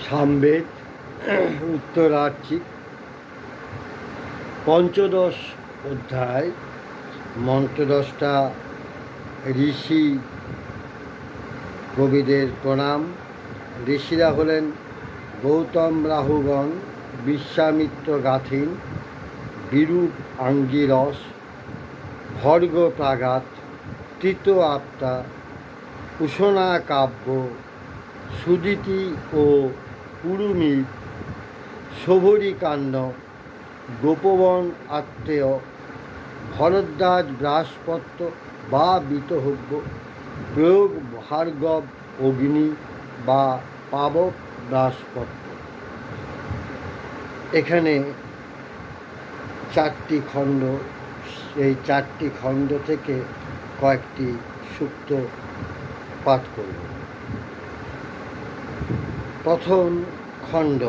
সামবেদ উত্তরার্চিক পঞ্চদশ অধ্যায় মন্ত্রদশটা ঋষি কবিদের প্রণাম। ঋষিরা হলেন গৌতম রাহুগণ, বিশ্বামিত্র গাথিন, বিরূপ আঙ্গিরস, ভর্গ প্রাগাত, তৃত আপ্তা, উষণা কাব্য, সুদিতি ও পুরুমি, শবরীকাণ্ড, গোপবন আত্মেয়, ভরদ্বাজ বৃহস্পত্য বা বিতহব্য, প্রয়োগ ভার্গব অগ্নি বা পাবক বৃহস্পত্য। এখানে চারটি খণ্ড, এই চারটি খণ্ড থেকে কয়েকটি সূক্ত পাঠ করব। প্রথম খণ্ড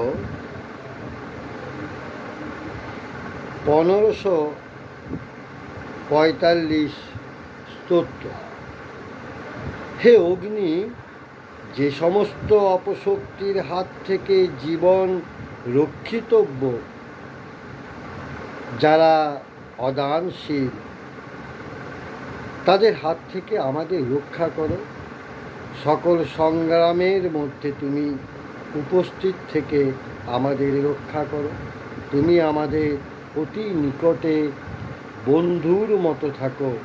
1545 স্তোত্র। হে অগ্নি, যে সমস্ত অপশক্তির হাত থেকে জীবন রক্ষিতব্য, যারা অদানশীল, তাদের হাত থেকে আমাদের রক্ষা করো। সকল সংগ্রামের মধ্যে তুমি উপস্থিত থেকে আমাদের রক্ষা করো। তুমি আমাদের অতি নিকটে বন্ধুর মতো থাকো।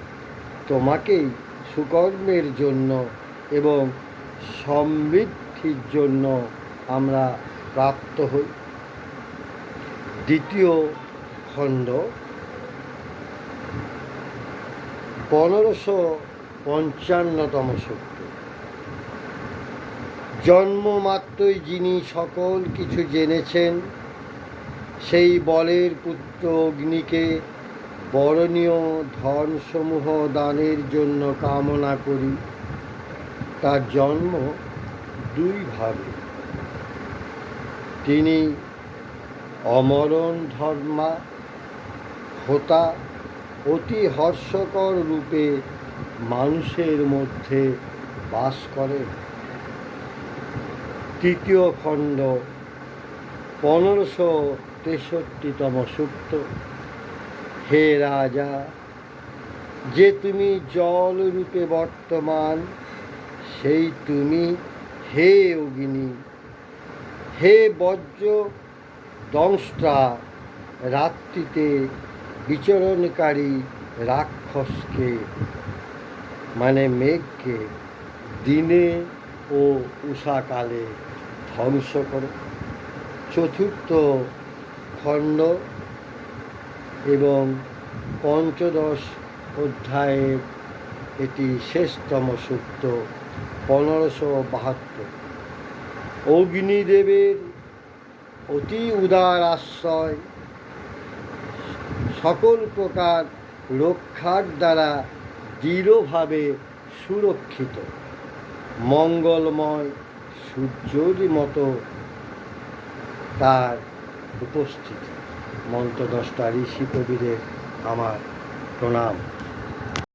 তোমাকেই সুকর্মের জন্য এবং সমৃদ্ধির জন্য আমরা প্রাপ্ত হই। দ্বিতীয় খণ্ড 1555তম সূক্ত। জন্মমাত্রই যিনি সকল কিছু জেনেছেন, সেই বলের পুত্র অগ্নিকে বরণীয় ধনসমূহ দানের জন্য কামনা করি। তার জন্ম দুইভাবে। তিনি অমরণ ধর্মা হোতা, অতি হর্ষকর রূপে মানুষের মধ্যে বাস করেন। তৃতীয় খণ্ড 1563তম সূক্ত। হে রাজা, যে তুমি জল রূপে বর্তমান, সেই তুমি হে অগ্নি। হে বজ্র দংষ্ট্রা, রাত্রিতে বিচরণকারী রাক্ষসকে মানে মেঘকে দিনে ও উষাকালে ধ্বংস করো। চতুর্থ খণ্ড এবং পঞ্চদশ অধ্যায়ের এটি শেষতম সূক্ত 1572। অগ্নিদেবের অতি উদার আশ্রয় সকল প্রকার রক্ষার দ্বারা দৃঢ়ভাবে সুরক্ষিত। মঙ্গলময় সূর্যের মতো তার উপস্থিতি। মন্ত্রদশটা ঋষি কবিদের আমার প্রণাম।